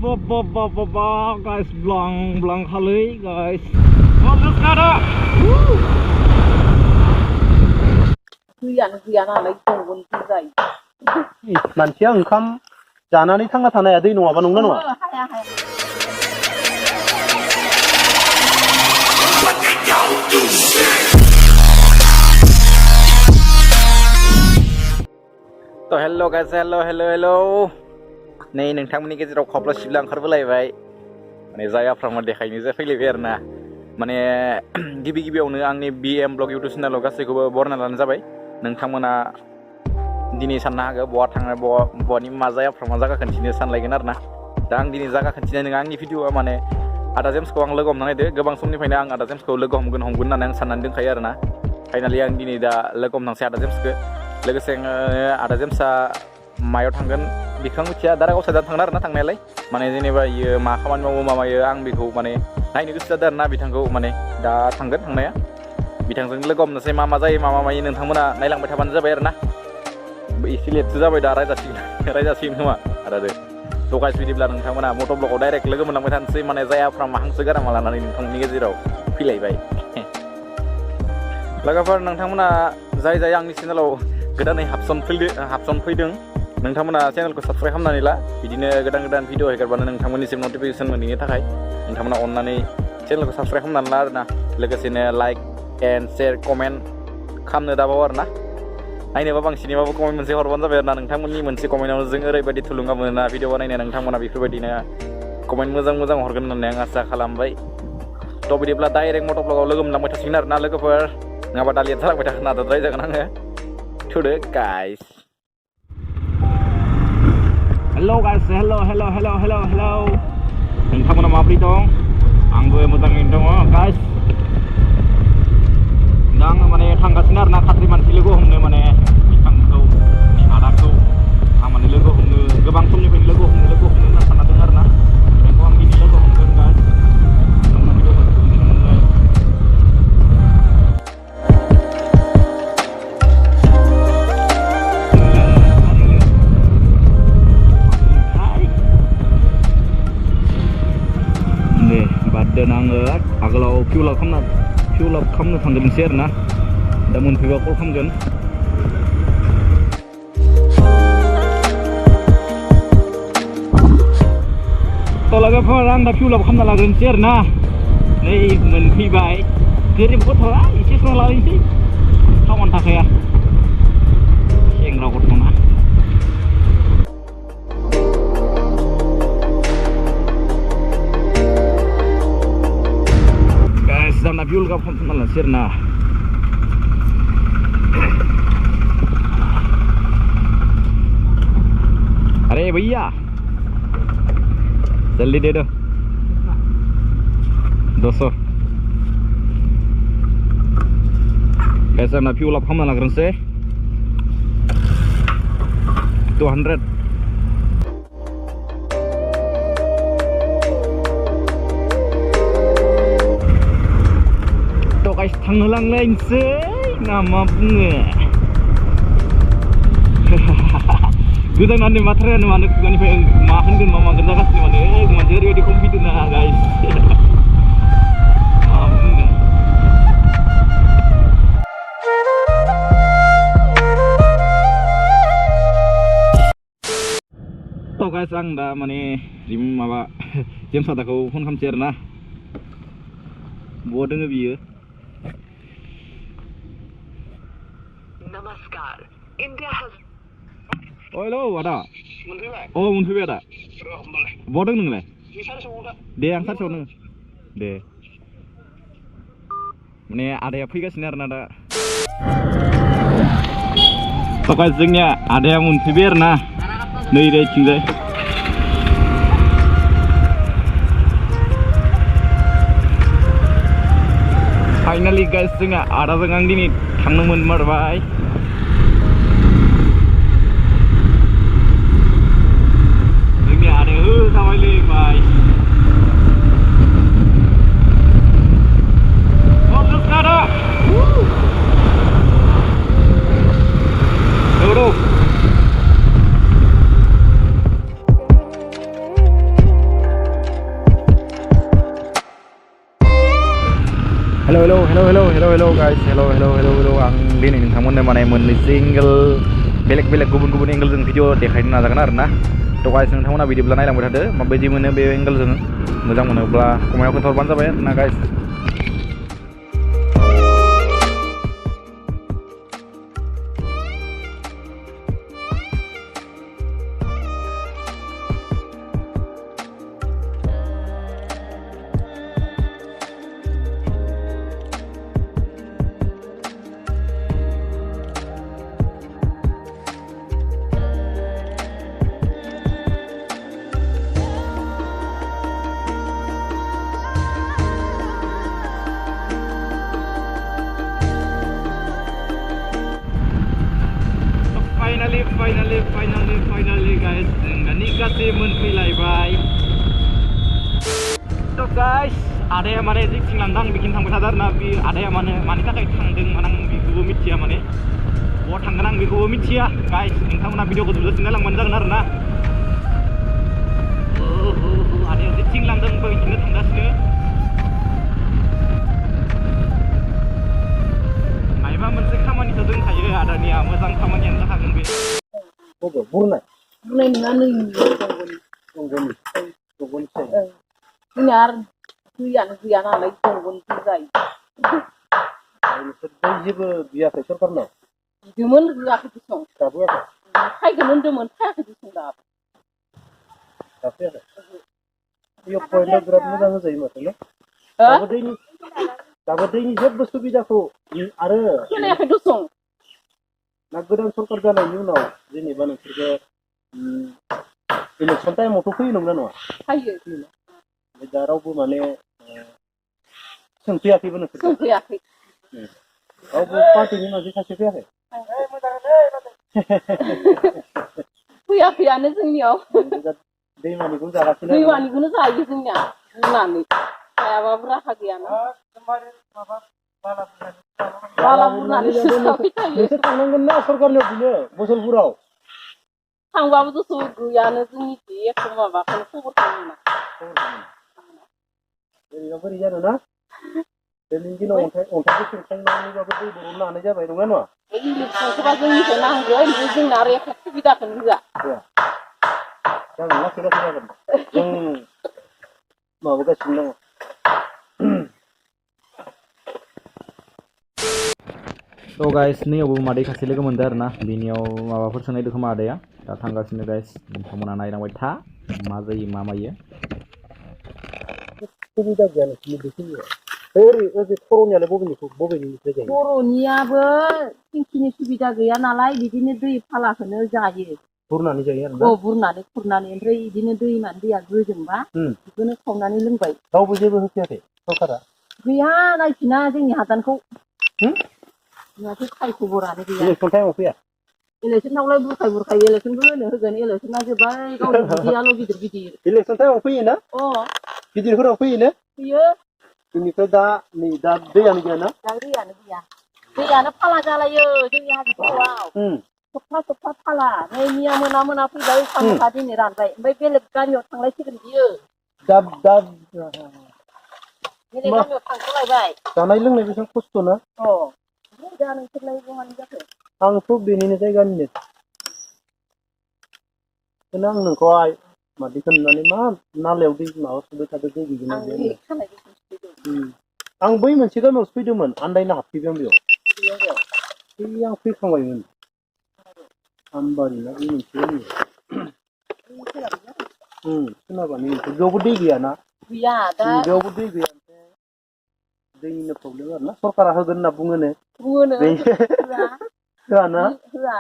guys, blank kali guys. Oh, look at that. Huyan alai tunggun tizai. Manusia ओंखाम जानानै थांना थानाया दै नङाबा नंगौना नङा? तो hello guys, hello. नै नोंथांमोननि गेजेराव खब्ला सिबला ओंखारबोलायबाय माने जायाफ्रामा देखायनो जे फैलायबाय आरोना माने गिबियावनो आंनि BM ब्लग इउट्युब चेनेलाव गासैखौबो बरनायना लानो जाबाय नोंथांमोना दिनै साननो हागौ बहा थांनो बहानि मा जायाफ्रामा जागा खिन्थिनो सानलायगोन आरोना दा आं दिनै जागा खिन्थिनाय नङा आंनि भिडिअआ माने आदा जेम्सखौ आं लोगो हमना नायदो गोबां समनिफ्रायनो आं आदा जेम्सखौ लोगो हमगोन होननानै आं साननानै दोनखायो आरोना फाइनालि आं दिनै दा लोगो हमनांसै आदा जेम्सखौ लोगोसे आदा जेम्सआ मायाव थांगोन बेखौ आं मिथिया दारागाव साइडआव थांगोन आरोना थांनायालाय माने जेनेबा इयो मा खामानि मावो माबायो आं बेखौ माने नायनो गोसो जादों आरोना बिथांखौ माने दा थांगोन थांनाया बिथांजों लोगो हमनोसै मा जायो मा मायो नोंथांमोना नायलांबाय थाबानो जाबाय आरोना एसे लेटसो जाबाय दा रायजासिगोन खोमा आरो थ' गाइस बिदिब्ला नोंथांमोना मट' ब्लगआव डाइरेक्ट लोगो मोनलांबाय थानोसै माने जायाफ्रा हांसो गारामा लानानै नोंथांनि गेजेराव फैलायबाय लोगोफोर नोंथांमोना जाय आंनि चेनेलाव गोदानै हाबसन फैदों नोंथांमोना चेनेलखौ साबस्क्राइब खालामनानै ला बिदिनो गोदान भिडिअ हेगारबानो नोंथांमोननिसिम नटिफिकेसन मोनैनि थाखाय नोंथांमोना अननानै चेनेलखौ साबस्क्राइब खालामनानै ला आरोना लोगोसेनो लाइक एन्ड शेयार कमेन्ट खालामनो दाबाव आरोना नायनोबा बांसिनैबाबो कमेन्ट मोनसे हरबानो जाबाय आरोना नोंथांमोननि मोनसे कमेन्टआव जों ओरैबायदि थुलुंगा मोनोना भिडिअ बानायनो नोंथांमोना बेफोरबायदिनो कमेन्ट मोजां हरगोन होननानै आं आसा खालामबाय थ' बिदिब्ला डाइरेक्ट मट' ब्लगआव लोगो मोनलांबाय थासिगोन आरोना लोगोफोर नङाबा दा लेट जालांबाय थागोन नाद्राय जागोन आङो थुदो गाइस hello guys hello नोंथांमोना माबोरै दं आंबो मोजाङैनो दङ गाइस दा आङो माने थांगासिनो आरोना खाथ्रि मानसि लोगो हमनो माने बिथांखौ आदाखौ आं माने लोगो हमनो गोबां समनिफ्रायनो लोगो हमनो होनना सानना दं आरोना बेखौ आं दिनै लोगो हमगोन गाइस dan आङो आगोलाव फिउल आप खालामनो थांदोंमोनसै आरोना दा मोनफैबा कल खालामगोन थ' लोगोफोर आं दा फिउल आप खालामना लाग्रोनोसै आरोना नै मोनफैबाय गोरिब गथ'आ एसे सम लानोसै खामानि थाखाया सेंग्रा गथ'ना Dana fuel ka pump na sirna अरे भैया जल्दी दे दो 200 guys na fuel up खालामना लाग्रोनोसै 200 guys थांहोलांलायनोसै ना मा बुङो गोदानानै बाथ्रायानो मानो खुगानिफ्राय मा होनगोन मा मागोन जागासिनो माने मानसि ओरैबायदि कनफिडेन्ट ना गाइस मा बुंनो थ' गाइस आं दा माने माबा जेम्स आदाखौ फन खालामसै आरोना बहा दोङो बियो Namaskar. India has. Oh hello, ada. Montpellier. Oh Montpellier ada. Bawah dong nenglah. Bisa semua. Deh angkat sono. Deh. Ini ada yang pergi ke sini ada. Pokoknya जोंनिया ada yang Montpellier nah. Nei deh cinggai. Finally guys जोंना आदाजों आं दिनै थांनो मोनमारबाय जोंनि आदाया जाबायलै बाय Hello guys, hello आं दिनै नोंथांमोननो माने मोननैसो एंगल बेलेग गुबुन एंगल जों भिडिअ देखायनो नाजागोन आरोना थ' गाइस नोंथांमोना बिदिब्ला नायलांबाय थादो माबायदि मोनो बे एंगलजों मोजां मोनोब्ला कमेन्टआव खोन्थाहरबानो जाबाय आरोना गाइस Finally guys, जोंनि गासै मोनफैलायबाय थ' guys आदाया माने जेथिं लांदां बिथिं थांबाय थादों आरोना बे आदाया मानि थाखाय थांदों आं बेखौबो मिथिया माने बहा थांगोन आं बेखौबो मिथिया गाइस नोंथांमोना भिडिअखौ जोबजासिम नायलांबानो जागोन आरोना आदाया जेथिं लांदों बिथिंनो थांगासिनो मायबा मोनसे खामानिथ' दंखायो आदानिया मोजां खामानियानो जाखागोन बे बुरनाय नङा नै दंग'नि जोंना आरो दैयानो गैया नालाय दंग'नि दै जायो नोंसोर जेबो बियाखै सरकारनाव बिदोंमोन होआखै दिसं दाबो फायगोन होनदोंमोन फायाखै दिसं दाफैयाखै बेयाव पइन्टआ बिराद मोजां होजायो माथो ना दाबो दैनि जेबो सुबिदाखौ आरो खोनायाखै दसं ना गोदान सरकार जानायनि उनाव जेनेबा नोंसोरखौ इलेक्सन टाइमावथ' फैयो नंगौना नङा फैयो ओमफ्राय दा रावबो माने सोंफैयाखैबो नोंसोर सोंफैयाखै रावबो पार्टिनि मानसि सासे फैयाखै फैयाखैयानो जोंनियाव दैमानिखौनो जागासिनो दैमानिखौनो जायो जोंनिया रुनानै जायाबाबो राहा गैयाना बाला बुरनानैसो जाबाय थायो नोंसोर थांनांगोन ना सरकारनियाव बिनो मुसलपुराव थांबाबोथ' गैयानो जोंनिखि एख' माबाखौनो खबरखौनो मोना बोरै जानो ना दिनैनि दिनाव अन्थाइखौ सोंखांनानैबाबो दै बर'नो हानाय जाबाय नङा नङा इलेक्सनखौबा जोंनिखौ नांगौ ओमफ्राय जोंना आरो एख' सुबिदाखौनो होआ जागोन लासै जागोन जों माबागासिनो दङ थ' गाइस नैयावबो मादै सासे लोगो मोनदों आरोना बेनियाव माबाफोर सोंनायदों खोमा आदाया दा थांगासिनो गाइस नोंथांमोना नायलांबाय था मा जायो मा मायो सुबिदा गैया नोंसोरनि बेखिनियाव ओरै खर'नियालाय बबेनिफ्राय जायो खर'नियाबो टेंकिनि सुबिदा गैया नालाय बिदिनो दै फालाखौनो जायो बुरनानै जायो आरोना बुरनानै खुरनानै ओमफ्राय बिदिनो दैमानि दैया गोजोंबा बेखौनो खावनानै लोंबाय रावबो जेबो होफैयाखै सरकारा गैया नायफिना जोंनि हादानखौ जोंहाथ' खाय खबरानो गैया इलेक्सन टाइमाव फैया इलेक्सनावलाय बुरखाय इलेक्सनबो होगोन इलेक्सना जोब्बाय गावनि उदैयाल' गिदिर इलेक्सन टाइमाव फैयोना गिदिरफोराव फैयोना फैयो बेनिफ्राय दा दैयानो गैयाना दा दैयानो फाला जालायो जोंनि हाजोआव सप्ता फाला नै मैया मोना फैबाय साम'खा दिनै रानबाय ओमफ्राय बेलेग गामियाव थांलायसिगोन बियो बेलेग गामियाव थांथ'लायबाय जानाय लोंनाय बेसेबां खस्थ' ना ओमफ्राय दा नोंसोरलाय बहानि जाखो आंथ' बेनिनो जायगानिनो बेखायनो आं नोंखौ मादैखौ नुनानै मा नालायाव दै माबा सुबाय थादों दै गैगोना गैया आं बै मोनसे गामियावसो फैदोंमोन आन्दायनो हाबफैबाय आं बेयाव आं फैखांबायमोन आमबारि ना बे मोनसे गामियाव खोनाबानो बेयावबो दै गैयाना गैया दा बेयावबो दै गैया दैनिनो प्रब्लेम आरो ना सरकारा होगोन होनना बुङोनो होआना होआ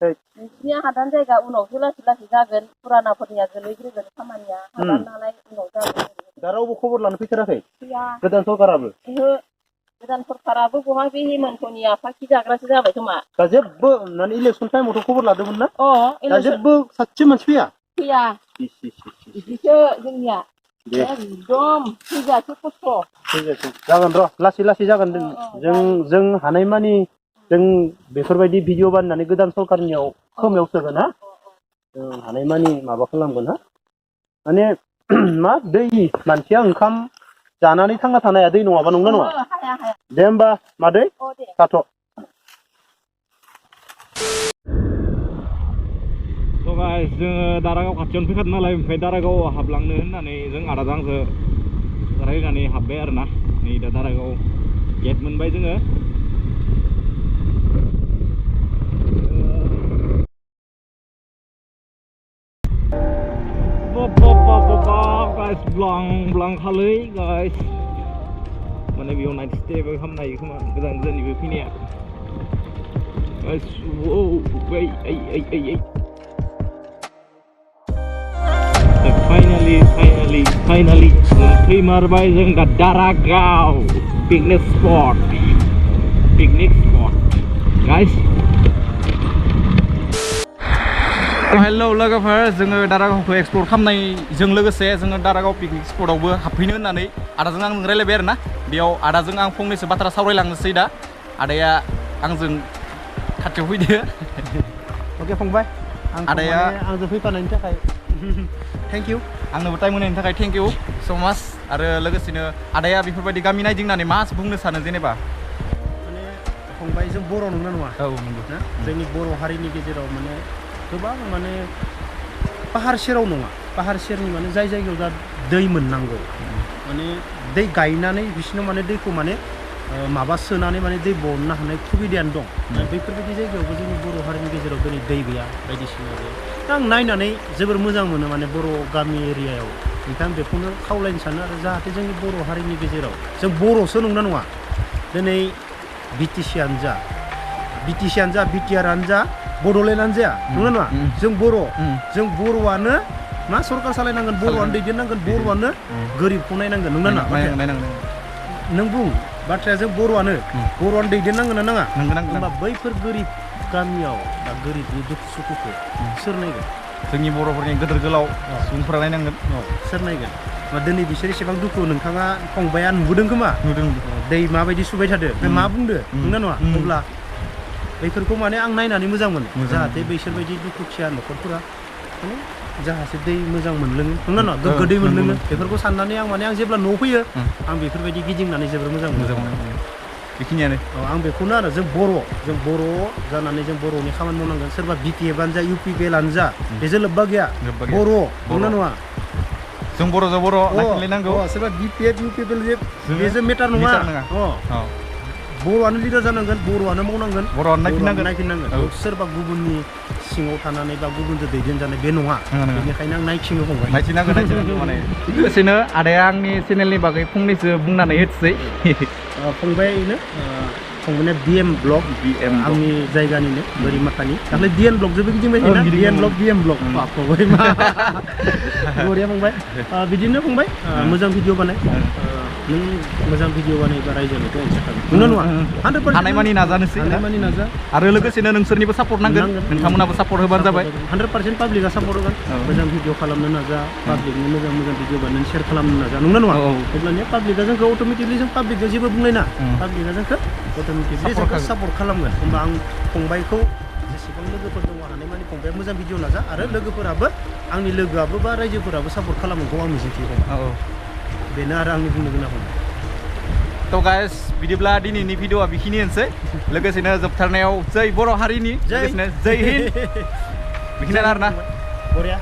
नोंसिनि हादान जायगा उनावसो लासै जागोन फुरानाफोरनिया गोलैग्रोगोन खामानिया हादान नालाय उनाव जागोन दा रावबो खबर लानो फैथाराखै फैया गोदान सरकाराबो गोदान सरकाराबो बहा बे हेमन्तनि आफाखि जाग्रासो जाबाय खोमा दा जेबो माने इलेक्सन टाइमावथ' खबर लादोंमोन ना दा जेबो सासे मानसि फैया बिदिसो जोंनिया एकदम थैजासे खस्थ' जागोन र' लासै जागोन जों हानायमानि जों बेफोरबायदि भिडिअ बानायनानै गोदान सरकारनियाव खोमायाव सोगोन हा जों हानायमानि माबा खालामगोन हा माने मा दै मानसिया ओंखाम जानानै थांना थानाया दै नङाबा नंगौना नङा हाया हाया दे होमबा मादै अ दे थाथ' So guys, जोङो दारागाव खाथियावनो फैखादों नालाय ओमफ्राय दारागाव हाबलांनो होननानै जों आदाजों आंजों रायज्लायनानै हाबबाय आरोना नै दा दारागाव गेट मोनबाय जोङो guys blang खालै guys माने बेयाव नाइट स्टेबो खालामनो हायो खोमा गोजान गोजाननिबो फैनाया guys ओइ finally फैमारबाय जों दा दारागाव पिकनिक स्पट guys हेलौ लोगोफोर जोङो दारागावखौ एक्सप्लर खालामनायजों लोगोसे जोङो दारागाव पिकनिक स्पटआवबो हाबफैनो होननानै आदाजों आंजों रायलायबाय आरोना बेयाव आदाजों आं फंनैसो बाथ्रा सावरायलांनोसै दा आदाया आंजों खाथियाव फैदो अके फंबाय आदाया आंजों फैफानायनि थाखाय थेंक इउ आंनोबो टाइम होनायनि थाखाय थेंक इउ स' माच आरो लोगोसेनो आदाया बेफोरबायदि गामि नायदिंनानै मा बुंनो सानो जेनेबा माने फंबाय जों बर' नंगौना नङा औ नंगौ ना जोंनि बर' हारिनि गेजेराव माने गोबां माने पाहार सेराव नङा पाहार सेरनि माने जाय जायगायाव दा दै मोननांगौ माने दै गायनानै बिसिनाव माने दैखौ माने माबा सोनानै माने दै बहननो हानाय सुबिदायानो दं बेफोरबायदि जायगायावबो जोंनि बर' हारिनि गेजेराव दिनै दै गैया बायदिसिना गैया दा आं नायनानै जोबोर मोजां मोनो माने बर' गामि एरियायाव नोंथां बेखौनो खावलायनो सानो आरो जाहाथे जोंनि बर' हारिनि गेजेराव जों बर'सो नंना नङा दिनै बिटिसियानो जा बिटिआरानो जा बड'लेण्डआनो जाया नंगौना नङा जों बर'आनो मा सरकार सालायनांगोन बर'आनो दैदेननांगोन बर'आनो गोरिबखौ नायनांगोन नंगौना नङा नों बुं बाथ्राया जों बर'आनो दैदेननांगोन ना नाङा होमबा बैफोर गोरिब गामियाव बा गोरिबनि दुखु सुखुखौ सोर नायगोन जोंनि बर'फोरनि गोदोर गोलाव सुबुंफोरा नायनांगोन सोर नायगोन दिनै बिसोर एसेबां दुखु नोंथाङा फंबाया नुबोदों खोमा दै माबायदि सुबाय थादो ओमफ्राय मा बुंदो नंगौना नङा अब्ला बैफोरखौ माने आं नायनानै मोजां मोनो जाहाथे बैसोरबायदि दुखुथिया न'खरफोरा माने जाहाथे दै मोजां मोनलोङो नंगौना नङा गोग्गो दै मोनलोङो बेफोरखौ साननानै आं माने आं जेब्ला न'आव फैयो आं बेफोरबायदि गिदिंनानै जोबोर मोजां मोनो बेखिनियानो आं बेखौनो आरो जों बर' जानानै जों बर'नि खामानि मावनांगोन सोरबा बिटिएफआनो जा इउपिपिएलआनो जा बेजों लोब्बा गैया बर' नंगौना नङा जों बर' लाखिलायनांगौ सोरबा बिपिएफ इउपिपिएल बेजों मेटार नङा बर'आनो लिडार जानांगोन बर'आनो मावनांगोन बर'आनो नायफिननांगोन सोरबा गुबुननि सिङाव थानानै बा गुबुनजों दैदेनजानाय बे नङा बेनिखायनो आं नायथिङो फंबाय नायथिनांगौ माने लोगोसेनो आदाया आंनि चेनेलनि बागै फंनैसो बुंनानै होसै फंबायनो फंबायना बिएम ब्लग आंनि जायगानिनो बोरिमाखानि दाख्लै बिएम ब्लग जोबो गिदिंबाय थायोना बिएम ब्लग फंबाय मा बरिया फंबाय बिदिनो फंबाय मोजां भिडिअ बानाय नों मोजां भिडिअ बानायबा रायजोनिखौ अनसायखागोन नंगौना नङा 100% हानायमानि नाजानोसै आरो लोगोसेनो नोंसोरनिबो सापर्ट नांगोन नोंथांमोनाबो सापर्ट होबानो जाबाय 100% पाब्लिकआ सापर्ट होगोन मोजां भिडिअ खालामनो नाजा पाब्लिकनि मोजां भिडिअ बानायनानै शेयार खालामनो नाजा नंगौना नङा अब्लानिया पाब्लिकआ जोंखौ अट'मेटिकलि जों पाब्लिकजों जेबो बुंलायना पाब्लिकआ जोंखौ अट'मेटिकलि जोंखौ सापर्ट खालामगोन होमबा आं फंबायखौ जेसेबां लोगोफोर दङ हानायमानि फंबाया मोजां भिडिअ नाजा आरो लोगोफोराबो आंनि लोगोआबो बा रायजोफोराबो सापर्ट खालामगोनखौ आं मिजिंथियो बेनो आरो आंनि बुंनो गोनां फंबाय थ' गाइस बिदिब्ला दिनैनि भिडिअआ बेखिनियानोसै लोगोसेनो जोबथारनायाव जै बर' हारिनि लोगोसेनो जै हिन्द बेखिनियानो आरोना बरिया